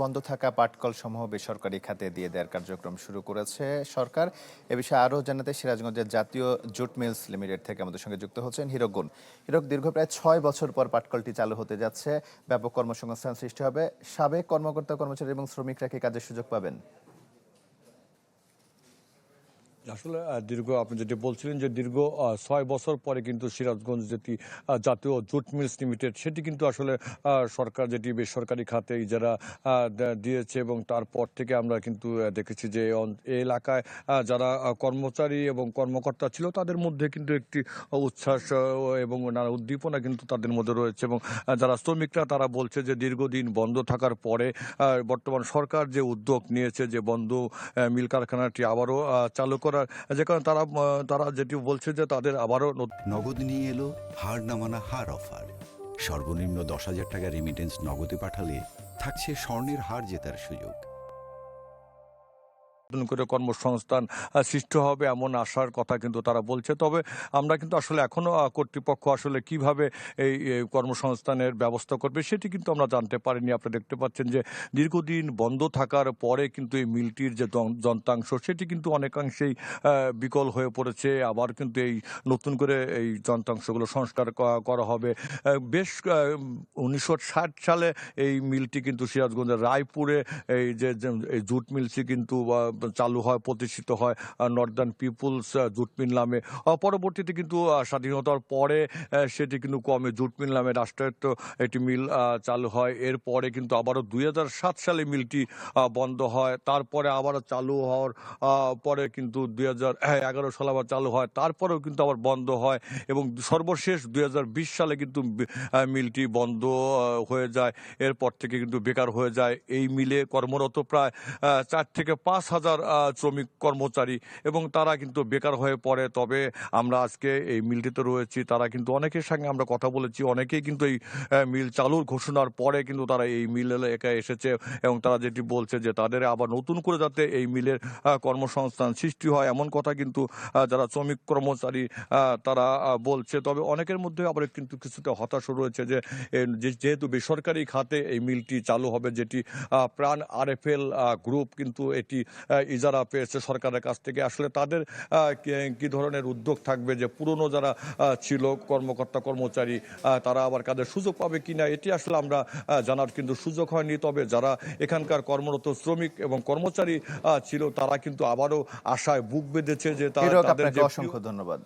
বন্ধ থাকা পাটকল সমূহ বেসরকারি খাতে দিয়ে দেওয়ার কার্যক্রম শুরু করেছে সরকার। এ বিষয়ে আরও জানাতে সিরাজগঞ্জের জাতীয় জুট মিলস লিমিটেড থেকে আমাদের সঙ্গে যুক্ত হচ্ছেন হিরক গুণ। হিরক, দীর্ঘ প্রায় 6 বছর পর পাটকলটি চালু হতে যাচ্ছে, ব্যাপক কর্মসংস্থান সৃষ্টি হবে। সাবেক কর্মকর্তা কর্মচারী এবং শ্রমিকরা কি কাজের সুযোগ পাবেন? আসলে আপনি যেটি বলছিলেন যে দীর্ঘ 6 বছর পরে কিন্তু সিরাজগঞ্জ যেটি জাতীয় জুট মিলস লিমিটেড সেটি কিন্তু আসলে সরকার যেটি বেসরকারি খাতে ইজারা দিয়েছে এবং তারপর থেকে আমরা কিন্তু দেখেছি যে এই এলাকায় যারা কর্মচারী এবং কর্মকর্তা ছিল তাদের মধ্যে কিন্তু একটি উচ্ছ্বাস এবং নানা উদ্দীপনা কিন্তু তাদের মধ্যে রয়েছে এবং যারা শ্রমিকরা তারা বলছে যে দীর্ঘদিন বন্ধ থাকার পরে বর্তমান সরকার যে উদ্যোগ নিয়েছে যে বন্ধ মিল কারখানাটি আবারও চালু করা, যে কারণে তারা যেটি বলছে যে তাদের আবারও নগদ নিয়ে এলো হার না মানা হার অফার। সর্বনিম্ন 10,000 টাকা রেমিটেন্স নগদে পাঠালে থাকছে স্বর্ণের হার জেতার সুযোগ। নতুন করে কর্মসংস্থান সৃষ্টি হবে এমন আশার কথা কিন্তু তারা বলছে। তবে আমরা কিন্তু আসলে এখনো কর্তৃপক্ষ আসলে কিভাবে এই কর্মসংস্থানের ব্যবস্থা করবে সেটি কিন্তু আমরা জানতে পারিনি। আপনারা দেখতে পাচ্ছেন যে দীর্ঘদিন বন্ধ থাকার পরে কিন্তু এই মিলটির যে যন্ত্রাংশ সেটি কিন্তু অনেকাংশেই বিকল হয়ে পড়েছে। আবার কিন্তু এই নতুন করে এই যন্ত্রাংশগুলো সংস্কার করা হবে। বেশ 1960 সালে এই মিলটি কিন্তু সিরাজগঞ্জের রায়পুরে এই যে জুট মিলটি কিন্তু চালু হয়, প্রতিষ্ঠিত হয় নর্দার্ন পিপুলস জুট মিল নামে। পরবর্তীতে কিন্তু স্বাধীনতার পরে সেটি কিন্তু কমে জুট মিল নামে রাষ্ট্রায়ত্ত একটি মিল চালু হয়। এরপরে কিন্তু আবারও 2007 সালে মিলটি বন্ধ হয়। তারপরে আবারও চালু হওয়ার পরে কিন্তু 2011 সালে আবার চালু হয়, তারপরেও কিন্তু আবার বন্ধ হয় এবং সর্বশেষ 2020 সালে কিন্তু মিলটি বন্ধ হয়ে যায়। এরপর থেকে কিন্তু বেকার হয়ে যায়। এই মিলে কর্মরত প্রায় 4 থেকে 5 হাজার শ্রমিক কর্মচারী এবং তারা কিন্তু বেকার হয়ে পড়ে। তবে আমরা আজকে এই মিলটিতে রয়েছি, তারা কিন্তু অনেকের সঙ্গে আমরা কথা বলেছি, অনেকেই কিন্তু এই মিল চালুর ঘোষণার পরে কিন্তু তারা এই মিল এলাকায় এসেছে এবং তারা যেটি বলছে যে তাদের আবার নতুন করে যাতে এই মিলের কর্মসংস্থান সৃষ্টি হয় এমন কথা কিন্তু যারা শ্রমিক কর্মচারী তারা বলছে। তবে অনেকের মধ্যে আবার কিন্তু কিছুটা হতাশও রয়েছে যে যেহেতু বেসরকারি খাতে এই মিলটি চালু হবে, যেটি প্রাণ আরএফএল গ্রুপ কিন্তু এটি ইজারা পেয়েছে সরকারের কাছ থেকে, আসলে তাদের কি ধরনের উদ্যোগ থাকবে যে পুরনো যারা ছিল কর্মকর্তা কর্মচারী তারা আবার কাজের সুযোগ পাবে কিনা এটি আসলে আমরা জানার কিন্তু সুযোগ হয়নি। তবে যারা এখানকার কর্মরত শ্রমিক এবং কর্মচারী ছিল তারা কিন্তু আবারও আশায় বুক বেঁধেছে যে তাদের অসংখ্য ধন্যবাদ।